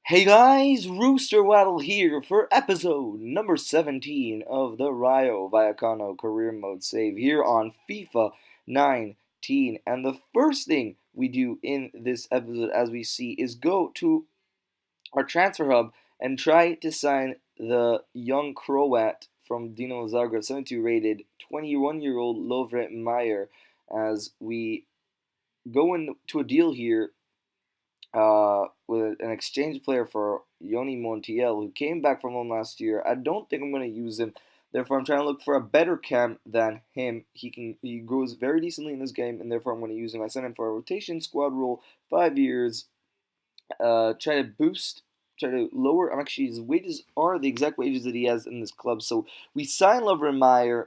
Hey guys, Rooster Waddle here for episode number 17 of the Rayo Vallecano career mode save here on FIFA 19. And the first thing we do in this episode, as we see, is go to our transfer hub and try to sign the young Croat from Dinamo Zagreb, 72 rated 21-year-old Lovre Meyer, as we go into a deal here with an exchange player for Yoni Montiel, who came back from loan last year. I don't think I'm going to use him. Therefore, I'm trying to look for a better cam than him. He grows very decently in this game, and therefore I'm going to use him. I sent him for a rotation squad role, 5 years. Try to lower. I'm actually, his wages are the exact wages that he has in this club. So we signed Lovrenmeyer,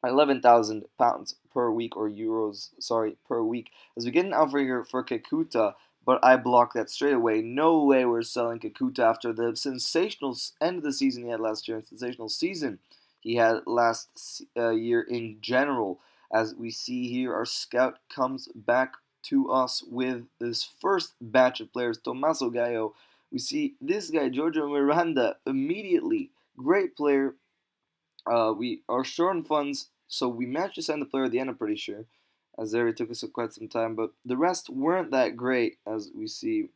£11,000 per week, or euros, sorry, per week. As we get an offer here for Kakuta, but I block that straight away. No way we're selling Kakuta after the sensational end of the season he had last year and sensational season he had last year in general. As we see here, our scout comes back to us with this first batch of players. Tommaso Gallo. We see this guy, Giorgio Miranda, immediately. Great player. We are short on funds, so we managed to sign the player at the end, I'm pretty sure, as there it took us quite some time, but the rest weren't that great. As we see,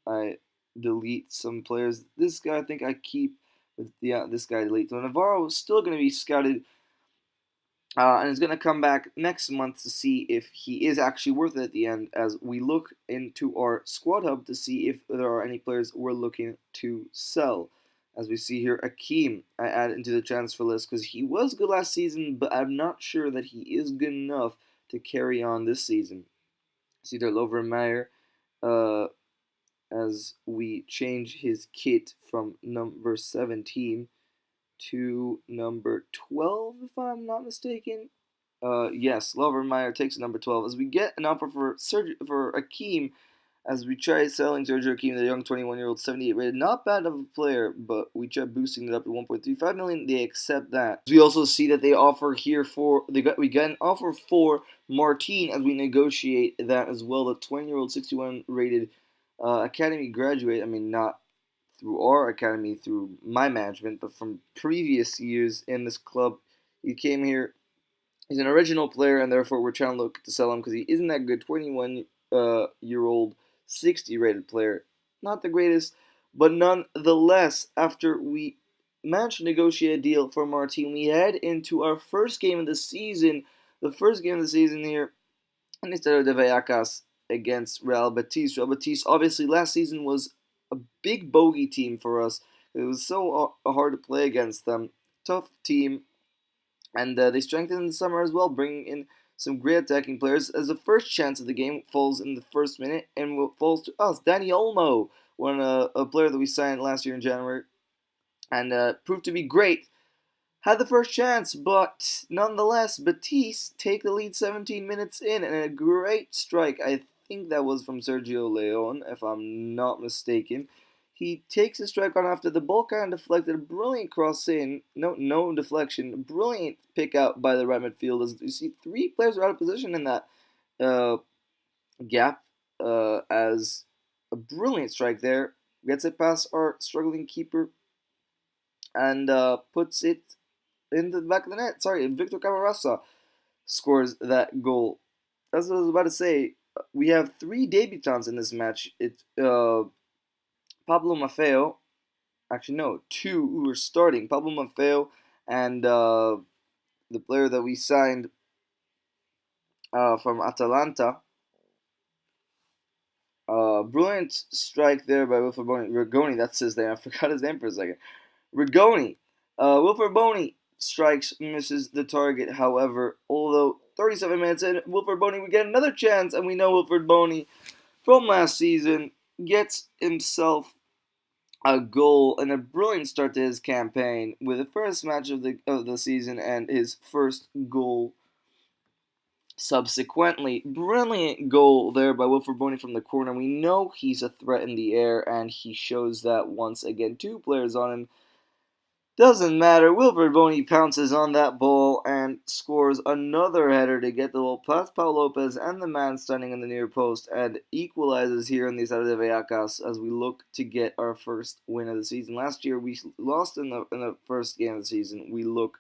I delete some players. This guy I think I keep, but yeah, this guy I delete. So Navarro is still going to be scouted, and is going to come back next month to see if he is actually worth it at the end, as we look into our squad hub to see if there are any players we're looking to sell. As we see here, Akeem, I add into the transfer list because he was good last season, but I'm not sure that he is good enough to carry on this season. See there, Lovrenmeyer, as we change his kit from number 17 to number 12, if I'm not mistaken. Yes, Lovrenmeyer takes number 12 as we get an offer for Akeem, as we try selling Sergio Akeem, the young 21-year-old 78 rated. Not bad of a player, but we try boosting it up to 1.35 million. They accept that. We also see that they offer here we got an offer for Martin as we negotiate that as well. The 20-year-old 61 rated academy graduate. I mean, not through our academy, through my management, but from previous years in this club. He came here. He's an original player, and therefore we're trying to look to sell him because he isn't that good. 21-year-old 60 rated player. Not the greatest, but nonetheless, after we managed to negotiate a deal for Martin, we head into our first game of the season. The first game of the season here in Estadio de Vallecas against Real Betis. Real Betis, obviously, last season was a big bogey team for us. It was so hard to play against them. Tough team. And they strengthened in the summer as well, bringing in some great attacking players. As the first chance of the game falls in the first minute, and falls to us. Danny Olmo, a player that we signed last year in January, and proved to be great. Had the first chance, but nonetheless, Betis take the lead 17 minutes in, and a great strike. I think that was from Sergio Leon, if I'm not mistaken. He takes a strike on after the ball kind of deflected. A brilliant cross in. No deflection. Brilliant pick out by the right midfield. As you see, three players are out of position in that gap. As a brilliant strike there. Gets it past our struggling keeper. And puts it into the back of the net. Sorry, Victor Camarasa scores that goal. That's what I was about to say. We have three debutants in this match. Pablo Maffeo, actually no, two who are starting. Pablo Maffeo and the player that we signed from Atalanta. Brilliant strike there by Wilfred Rigoni, that's his name. I forgot his name for a second. Rigoni. Wilfred Boni strikes, misses the target. However, although 37 minutes in, Wilfred Boni, we get another chance, and we know Wilfred Boni from last season gets himself a goal and a brilliant start to his campaign with the first match of the season and his first goal subsequently. Brilliant goal there by Wilfred Boni from the corner. We know he's a threat in the air, and he shows that once again. Two players on him. Doesn't matter. Wilfred Boney pounces on that ball and scores another header to get the ball past Pau Lopez and the man standing in the near post and equalizes here in the Estadio de Vallecas as we look to get our first win of the season. Last year we lost in the first game of the season. We want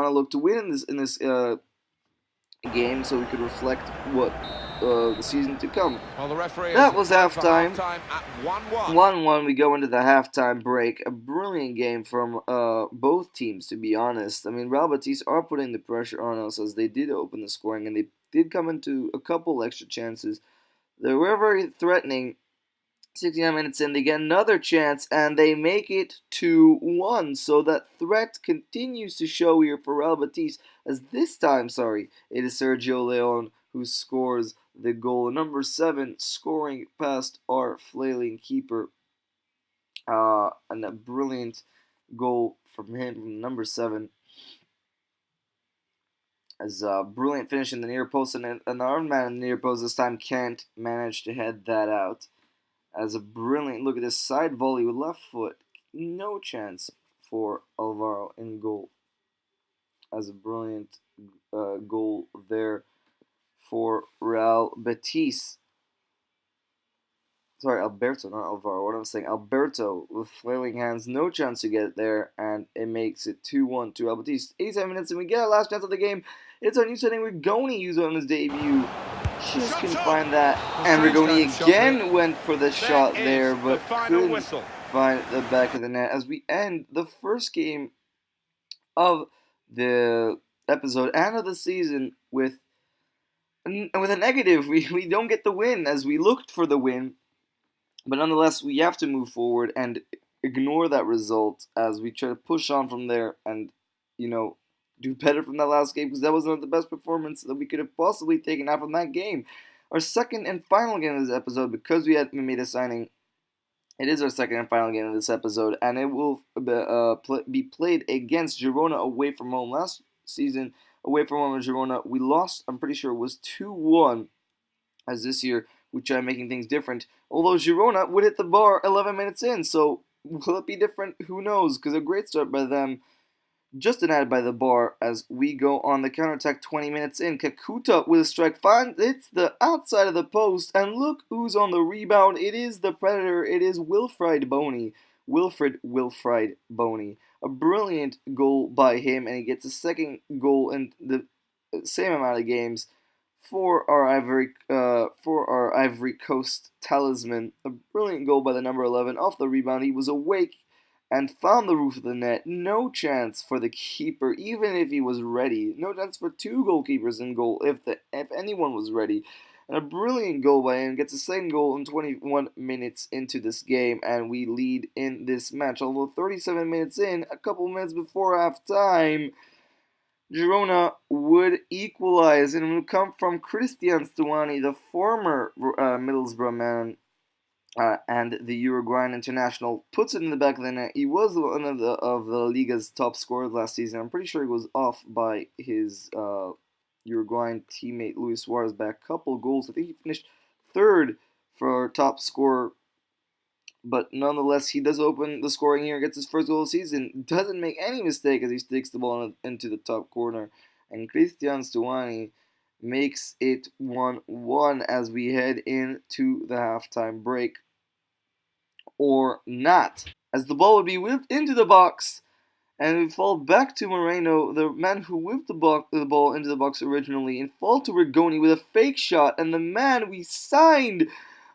to look to win in this game so we could reflect what the season to come. Well, the referee that was halftime. At 1-1. 1-1. We go into the halftime break. A brilliant game from both teams, to be honest. I mean, Real Betis are putting the pressure on us as they did open the scoring, and they did come into a couple extra chances. They were very threatening. 69 minutes in, they get another chance, and they make it 2-1. So that threat continues to show here for Real Betis, as this time, it is Sergio Leon who scores the goal. Number 7 scoring past our flailing keeper. And a brilliant goal from him, from number 7. As a brilliant finish in the near post, and our man in the near post this time can't manage to head that out. As a brilliant look at this side volley with left foot. No chance for Alvaro in goal. As a brilliant goal there for Real Betis. Sorry, Alberto, not Alvaro. What I'm saying, Alberto with flailing hands, no chance to get there, and it makes it 2-1 to Real Betis. 87 minutes, and we get our last chance of the game. It's our new signing, Rigoni, who's on his debut. Just couldn't find that, and Rigoni again went for the shot there, but couldn't find the back of the net. As we end the first game of the episode and of the season with a negative, we don't get the win as we looked for the win. But nonetheless, we have to move forward and ignore that result as we try to push on from there and, do better from that last game, because that was one of the best performances that we could have possibly taken out from that game. Our second and final game of this episode, because we made a signing, it is our second and final game of this episode, and it will be played against Girona away from home. Last season, away from home in Girona, we lost, I'm pretty sure it was 2-1, as this year we try making things different. Although Girona would hit the bar 11 minutes in, so will it be different? Who knows? Because a great start by them, just an ad by the bar as we go on the counterattack 20 minutes in. Kakuta with a strike hits the outside of the post, and look who's on the rebound. It is the Predator. It is Wilfried Boney. Wilfried Boney. A brilliant goal by him, and he gets a second goal in the same amount of games for our Ivory Coast talisman. A brilliant goal by the number 11 off the rebound. He was awake and found the roof of the net. No chance for the keeper, even if he was ready. No chance for two goalkeepers in goal if anyone was ready. And a brilliant goal by him. Gets a second goal in 21 minutes into this game, and we lead in this match. Although 37 minutes in, a couple minutes before halftime, Girona would equalize, and it would come from Cristian Stuani, the former Middlesbrough man, and the Uruguayan international, puts it in the back of the net. He was one of the Liga's top scorers last season. I'm pretty sure he was off by his Uruguayan teammate Luis Suarez by a couple goals. I think he finished third for top scorer. But nonetheless, he does open the scoring here, gets his first goal of the season. Doesn't make any mistake as he sticks the ball into the top corner. And Cristian Stuani makes it 1-1 as we head into the halftime break. Or not. As the ball would be whipped into the box, and it would fall back to Moreno, the man who whipped the ball into the box originally, and fall to Rigoni with a fake shot. And the man we signed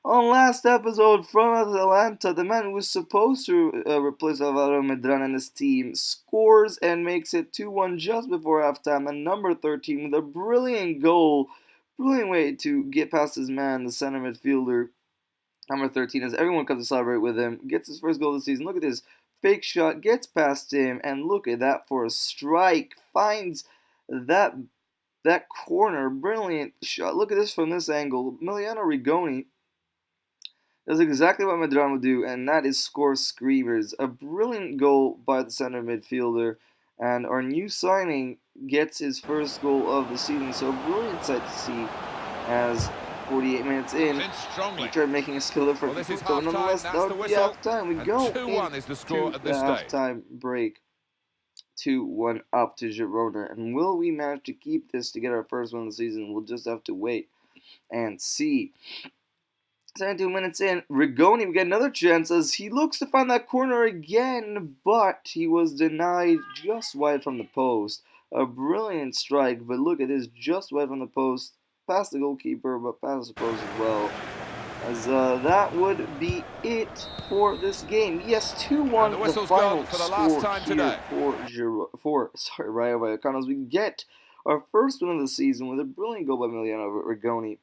on last episode from Atalanta, the man who was supposed to replace Alvaro Medran in his team, scores and makes it 2-1 just before halftime. And number 13 with a brilliant goal, brilliant way to get past his man, the center midfielder. Number 13, as everyone comes to celebrate with him, gets his first goal of the season. Look at this fake shot, gets past him, and look at that for a strike. Finds that corner, brilliant shot. Look at this from this angle. Emiliano Rigoni does exactly what Medran would do, and that is score screamers. A brilliant goal by the center midfielder, and our new signing gets his first goal of the season. So a brilliant sight to see as 48 minutes in. In strongly. He tried making a skill for This is Kakuto, half-time, nonetheless, that's that the would be whistle. halftime. We And go 2-1 is the score into at the this stage. halftime break. 2-1 up to Girona. And will we manage to keep this to get our first win of the season? We'll just have to wait and see. 72 minutes in, Rigoni, we get another chance as he looks to find that corner again, but he was denied just wide from the post. A brilliant strike, but look at this, just wide from the post, past the goalkeeper, but past the post as well. As that would be it for this game. Yes, 2-1, the final for the score last time here today. for Rayo Vallecano. As we get our first win of the season with a brilliant goal by Emiliano Rigoni.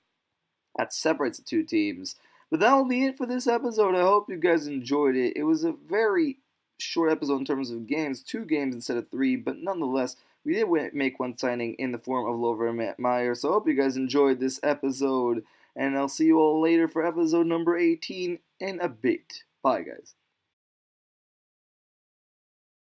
That separates the two teams. But that will be it for this episode. I hope you guys enjoyed it. It was a very short episode in terms of games, 2 games instead of 3, but nonetheless, we did make one signing in the form of Lover Meyer. So I hope you guys enjoyed this episode, and I'll see you all later for episode number 18 in a bit. Bye, guys.